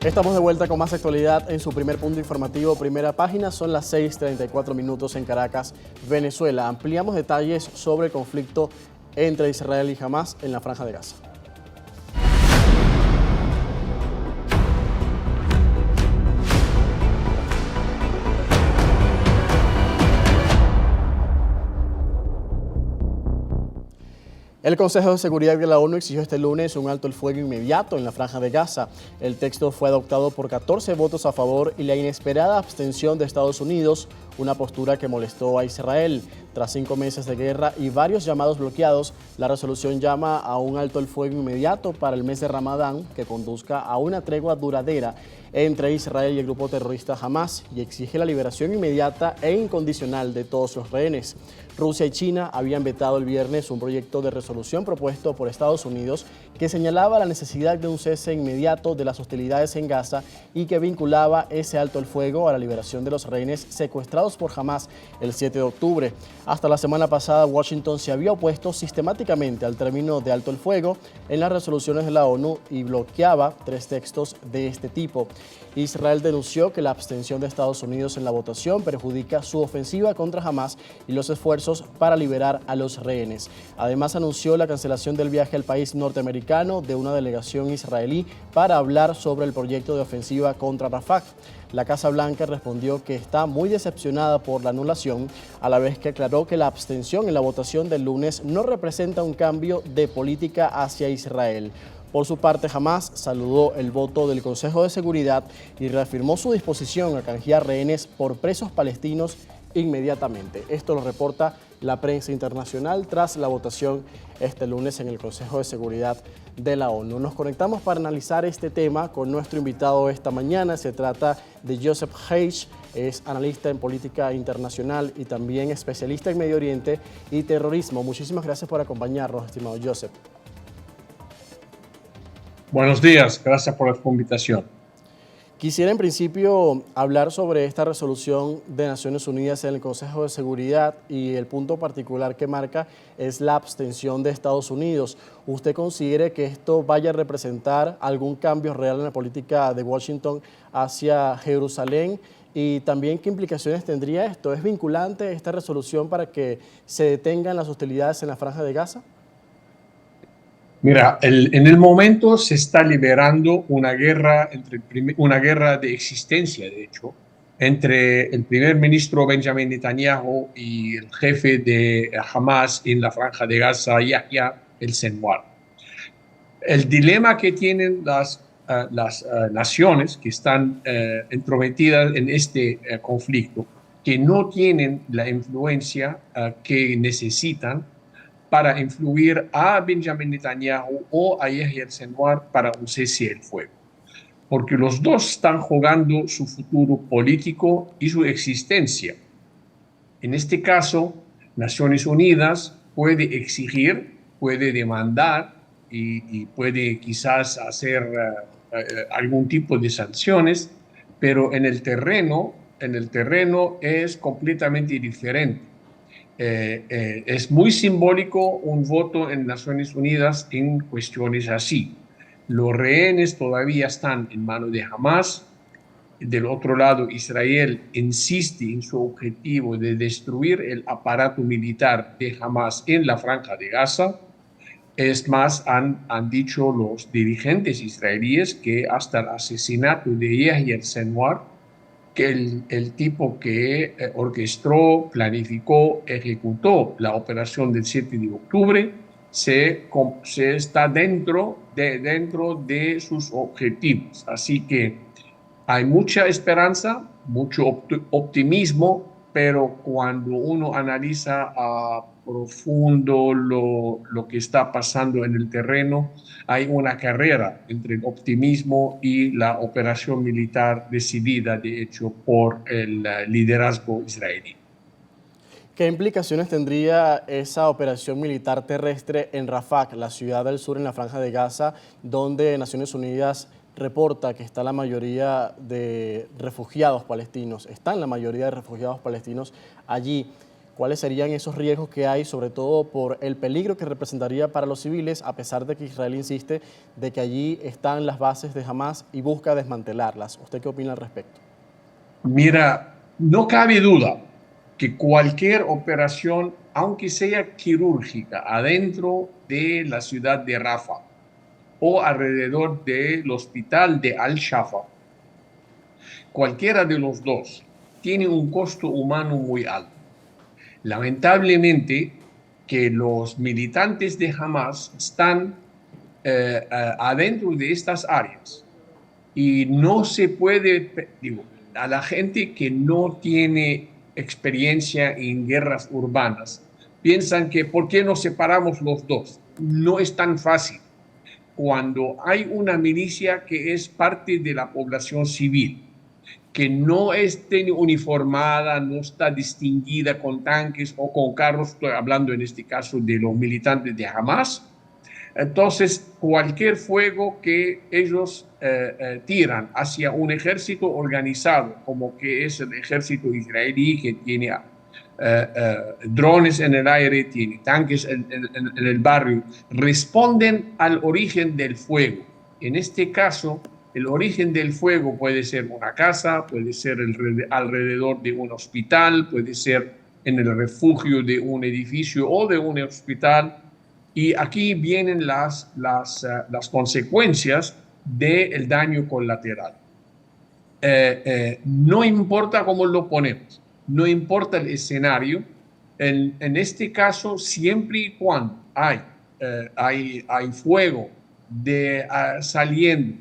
Estamos de vuelta con más actualidad en su primer punto informativo, primera página. Son las 6:34 minutos en Caracas, Venezuela. Ampliamos detalles sobre el conflicto entre Israel y Hamás en la Franja de Gaza. El Consejo de Seguridad de la ONU exigió este lunes un alto el fuego inmediato en la Franja de Gaza. El texto fue adoptado por 14 votos a favor y la inesperada abstención de Estados Unidos, una postura que molestó a Israel. Tras 5 meses de guerra y varios llamados bloqueados, la resolución llama a un alto el fuego inmediato para el mes de Ramadán que conduzca a una tregua duradera entre Israel y el grupo terrorista Hamás y exige la liberación inmediata e incondicional de todos los rehenes. Rusia y China habían vetado el viernes un proyecto de resolución propuesto por Estados Unidos que señalaba la necesidad de un cese inmediato de las hostilidades en Gaza y que vinculaba ese alto el fuego a la liberación de los rehenes secuestrados por Hamás el 7 de octubre. Hasta la semana pasada, Washington se había opuesto sistemáticamente al término de alto el fuego en las resoluciones de la ONU y bloqueaba 3 textos de este tipo. Israel denunció que la abstención de Estados Unidos en la votación perjudica su ofensiva contra Hamás y los esfuerzos para liberar a los rehenes. Además, anunció la cancelación del viaje al país norteamericano de una delegación israelí para hablar sobre el proyecto de ofensiva contra Rafah. La Casa Blanca respondió que está muy decepcionada por la anulación, a la vez que aclaró que la abstención en la votación del lunes no representa un cambio de política hacia Israel. Por su parte, Hamás saludó el voto del Consejo de Seguridad y reafirmó su disposición a canjear rehenes por presos palestinos inmediatamente. Esto lo reporta la prensa internacional tras la votación este lunes en el Consejo de Seguridad de la ONU. Nos conectamos para analizar este tema con nuestro invitado esta mañana. Se trata de Joseph Haish, es analista en política internacional y también especialista en Medio Oriente y terrorismo. Muchísimas gracias por acompañarnos, estimado Joseph. Buenos días, gracias por la invitación. Quisiera en principio hablar sobre esta resolución de Naciones Unidas en el Consejo de Seguridad y el punto particular que marca es la abstención de Estados Unidos. ¿Usted considera que esto vaya a representar algún cambio real en la política de Washington hacia Jerusalén? Y también, ¿qué implicaciones tendría esto? ¿Es vinculante esta resolución para que se detengan las hostilidades en la Franja de Gaza? Mira, en el momento se está liberando una guerra, una guerra de existencia, de hecho, entre el primer ministro Benjamin Netanyahu y el jefe de Hamas en la Franja de Gaza, Yahya el-Senwar. El dilema que tienen las naciones que están entrometidas en este conflicto, que no tienen la influencia que necesitan para influir a Benjamin Netanyahu o a Yahya el-Senwar para un cese del fuego. Porque los dos están jugando su futuro político y su existencia. En este caso, Naciones Unidas puede exigir, puede demandar y puede quizás hacer algún tipo de sanciones, pero en el terreno es completamente diferente. Es muy simbólico un voto en Naciones Unidas en cuestiones así. Los rehenes todavía están en manos de Hamás. Del otro lado, Israel insiste en su objetivo de destruir el aparato militar de Hamás en la Franja de Gaza. Es más, han dicho los dirigentes israelíes que hasta el asesinato de Yahya el-Senwar, que el tipo que orquestó, planificó, ejecutó la operación del 7 de octubre, se está dentro de sus objetivos. Así que hay mucha esperanza, mucho optimismo, pero cuando uno analiza a profundo lo que está pasando en el terreno, hay una carrera entre el optimismo y la operación militar decidida, de hecho, por el liderazgo israelí. ¿Qué implicaciones tendría esa operación militar terrestre en Rafah, la ciudad del sur en la Franja de Gaza, donde Naciones Unidas reporta que está la mayoría de refugiados palestinos? Están la mayoría de refugiados palestinos allí. ¿Cuáles serían esos riesgos que hay, sobre todo por el peligro que representaría para los civiles, a pesar de que Israel insiste de que allí están las bases de Hamas y busca desmantelarlas? ¿Usted qué opina al respecto? Mira, no cabe duda que cualquier operación, aunque sea quirúrgica, adentro de la ciudad de Rafah o alrededor del hospital de Al-Shafa, cualquiera de los dos, tiene un costo humano muy alto. Lamentablemente, que los militantes de Hamas están adentro de estas áreas y no se puede, digo, a la gente que no tiene experiencia en guerras urbanas, piensan que ¿por qué no separamos los dos? No es tan fácil. Cuando hay una milicia que es parte de la población civil, que no esté uniformada, no está distinguida con tanques o con carros, estoy hablando en este caso de los militantes de Hamas, entonces cualquier fuego que ellos tiran hacia un ejército organizado, como que es el ejército israelí, que tiene drones en el aire, tiene tanques en el barrio, responden al origen del fuego. En este caso, el origen del fuego puede ser una casa, puede ser alrededor de un hospital, puede ser en el refugio de un edificio o de un hospital. Y aquí vienen las consecuencias del daño colateral. No importa cómo lo ponemos, no importa el escenario, en este caso, siempre y cuando hay fuego saliendo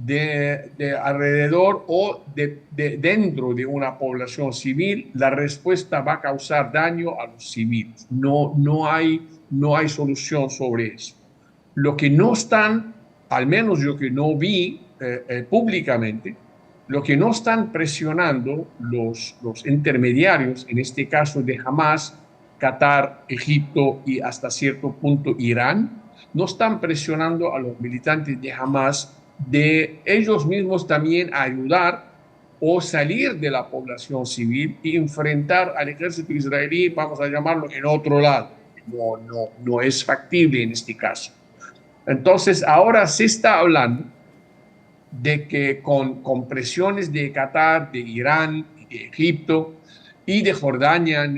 de alrededor o dentro de una población civil, la respuesta va a causar daño a los civiles. No hay solución sobre eso. Lo que no están, al menos yo que no vi públicamente, lo que no están presionando los intermediarios, en este caso de Hamas, Qatar, Egipto y hasta cierto punto Irán, no están presionando a los militantes de Hamas de ellos mismos también ayudar o salir de la población civil y enfrentar al ejército israelí, vamos a llamarlo, en otro lado. No es factible en este caso. Entonces, ahora se está hablando de que con presiones de Qatar, de Irán, de Egipto y de Jordania,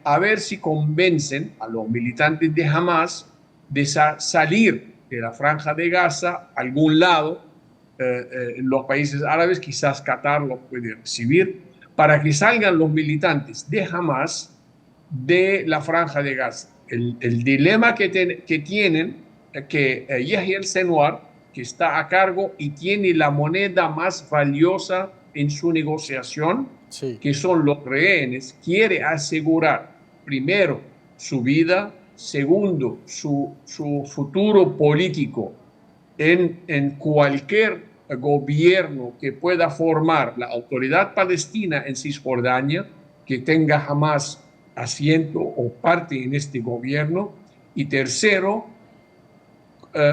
a ver si convencen a los militantes de Hamas de salir de la Franja de Gaza a algún lado, en los países árabes, quizás Qatar lo puede recibir, para que salgan los militantes de Hamas de la Franja de Gaza. El dilema que tienen, que Yahya al-Senwar, que está a cargo y tiene la moneda más valiosa en su negociación, Sí. que son los rehenes, quiere asegurar, primero, su vida, segundo, su futuro político en cualquier gobierno que pueda formar la autoridad palestina en Cisjordania, que tenga jamás asiento o parte en este gobierno. Y tercero,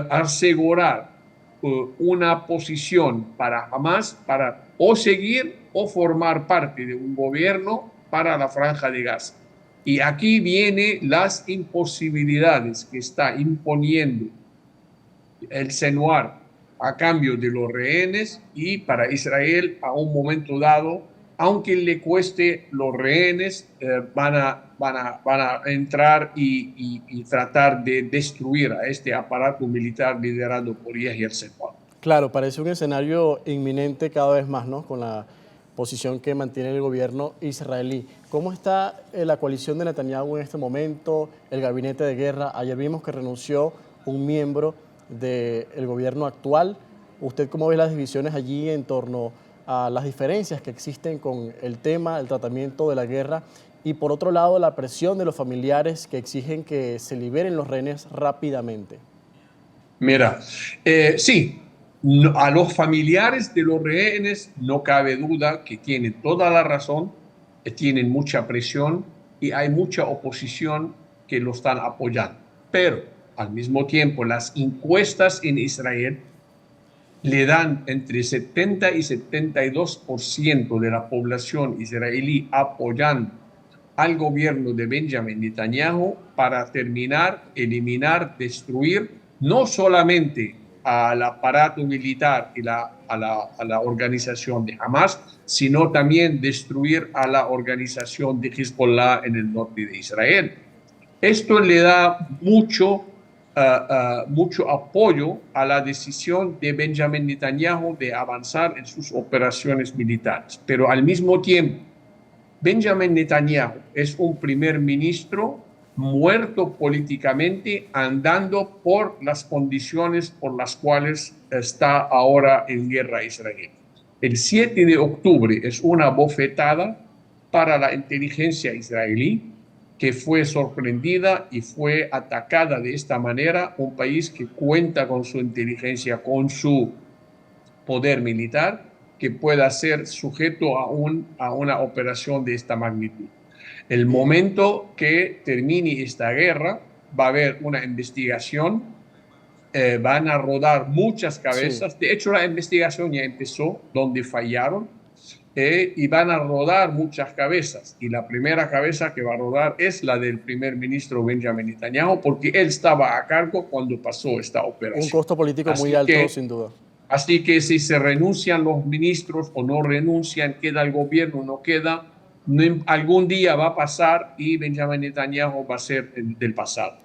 asegurar una posición para Hamas para o seguir o formar parte de un gobierno para la Franja de Gaza. Y aquí vienen las imposibilidades que está imponiendo el Senwar a cambio de los rehenes, y para Israel a un momento dado, aunque le cueste los rehenes, van a entrar y tratar de destruir a este aparato militar liderado por Yahya al-Senwar. Claro, parece un escenario inminente cada vez más, ¿no? Con la posición que mantiene el gobierno israelí. ¿Cómo está la coalición de Netanyahu en este momento, el gabinete de guerra? Ayer vimos que renunció un miembro del gobierno actual. ¿Usted cómo ve las divisiones allí en torno a las diferencias que existen con el tema, el tratamiento de la guerra? Y por otro lado, la presión de los familiares que exigen que se liberen los rehenes rápidamente. Mira, sí, a los familiares de los rehenes no cabe duda que tienen toda la razón, tienen mucha presión y hay mucha oposición que lo están apoyando. Pero al mismo tiempo, las encuestas en Israel le dan entre 70 y 72% de la población israelí apoyando al gobierno de Benjamin Netanyahu para terminar, eliminar, destruir no solamente al aparato militar y a la organización de Hamas, sino también destruir a la organización de Hezbollah en el norte de Israel. Esto le da mucho apoyo a la decisión de Benjamin Netanyahu de avanzar en sus operaciones militares. Pero al mismo tiempo, Benjamin Netanyahu es un primer ministro muerto políticamente, andando por las condiciones por las cuales está ahora en guerra Israel. El 7 de octubre es una bofetada para la inteligencia israelí, que fue sorprendida y fue atacada de esta manera, un país que cuenta con su inteligencia, con su poder militar, que pueda ser sujeto a una operación de esta magnitud. El momento que termine esta guerra, va a haber una investigación, van a rodar muchas cabezas. Sí. De hecho, la investigación ya empezó, donde fallaron, y van a rodar muchas cabezas. Y la primera cabeza que va a rodar es la del primer ministro Benjamin Netanyahu, porque él estaba a cargo cuando pasó esta operación. Un costo político muy alto, sin duda. Así que si se renuncian los ministros o no renuncian, queda el gobierno, no queda, algún día va a pasar y Benjamin Netanyahu va a ser del pasado.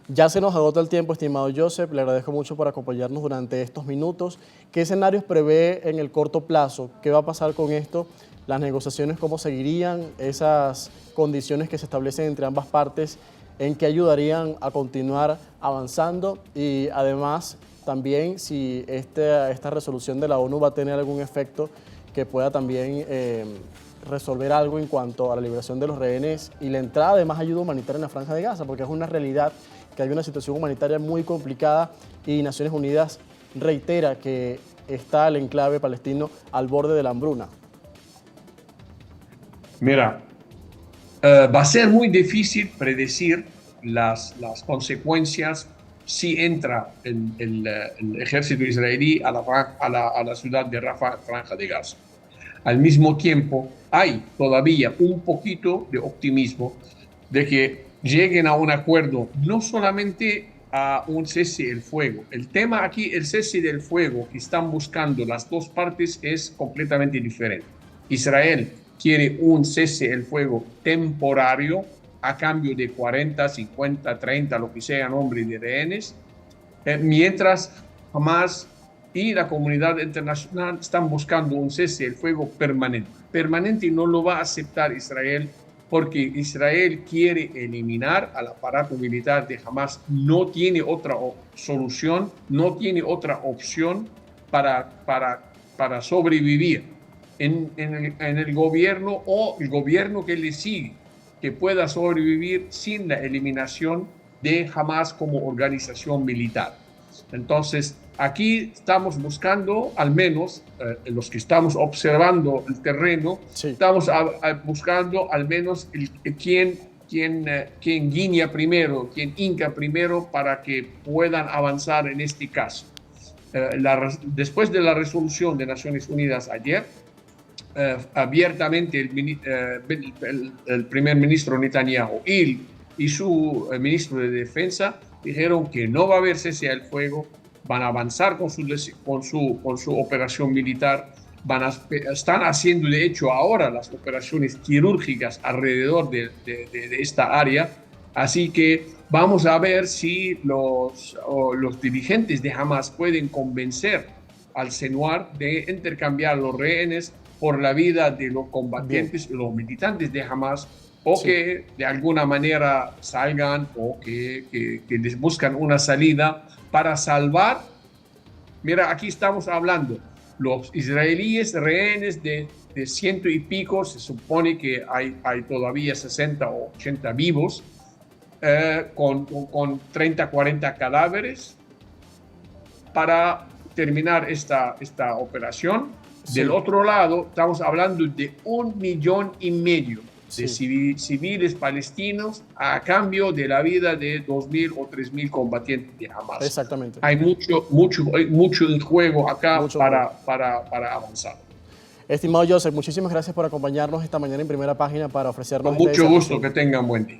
Ya se nos agota el tiempo, estimado Joseph. Le agradezco mucho por acompañarnos durante estos minutos. ¿Qué escenarios prevé en el corto plazo? ¿Qué va a pasar con esto? ¿Las negociaciones cómo seguirían? ¿Esas condiciones que se establecen entre ambas partes en qué ayudarían a continuar avanzando? Y además, también si esta resolución de la ONU va a tener algún efecto que pueda también resolver algo en cuanto a la liberación de los rehenes y la entrada de más ayuda humanitaria en la Franja de Gaza, porque es una realidad que hay una situación humanitaria muy complicada y Naciones Unidas reitera que está el enclave palestino al borde de la hambruna. Mira, va a ser muy difícil predecir las consecuencias si entra el ejército israelí a la ciudad de Rafah, Franja de Gaza. Al mismo tiempo, hay todavía un poquito de optimismo de que lleguen a un acuerdo, no solamente a un cese del fuego. El tema aquí, el cese del fuego que están buscando las dos partes es completamente diferente. Israel quiere un cese del fuego temporario a cambio de 40, 50, 30, lo que sea, nombre de rehenes, mientras Hamas y la comunidad internacional están buscando un cese del fuego permanente. Permanente no lo va a aceptar Israel, porque Israel quiere eliminar al aparato militar de Hamas. No tiene otra solución, no tiene otra opción para sobrevivir en el gobierno o el gobierno que le sigue, que pueda sobrevivir sin la eliminación de Hamas como organización militar. Entonces, aquí estamos buscando, al menos los que estamos observando el terreno, sí, estamos buscando al menos quién guiña primero, quién hinca primero para que puedan avanzar en este caso. Después de la resolución de Naciones Unidas ayer, abiertamente el primer ministro Netanyahu y su ministro de Defensa dijeron que no va a haber cese al fuego, van a avanzar con su operación militar, están haciendo de hecho ahora las operaciones quirúrgicas alrededor de esta área, así que vamos a ver si los dirigentes de Hamas pueden convencer al Senwar de intercambiar los rehenes por la vida de los combatientes y los militantes de Hamas, o sí, que de alguna manera salgan o que les buscan una salida para salvar. Mira, aquí estamos hablando, los israelíes rehenes de ciento y pico, se supone que hay todavía 60 o 80 vivos, con 30, 40 cadáveres, para terminar esta operación. Sí. Del otro lado, estamos hablando de 1,5 millones de sí, civiles palestinos a cambio de la vida de 2.000 o 3.000 combatientes de Hamas. Exactamente. Hay mucho en juego acá para avanzar. Estimado Joseph, muchísimas gracias por acompañarnos esta mañana en Primera Página para ofrecernos Con mucho gusto, que tengan buen día.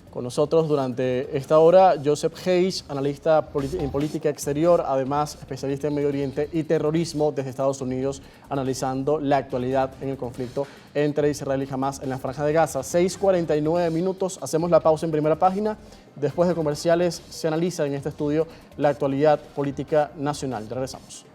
Con nosotros durante esta hora, Joseph Hayes, analista en política exterior, además especialista en Medio Oriente y terrorismo desde Estados Unidos, analizando la actualidad en el conflicto entre Israel y Hamas en la Franja de Gaza. 6:49 minutos, hacemos la pausa en Primera Página. Después de comerciales se analiza en este estudio la actualidad política nacional. Regresamos.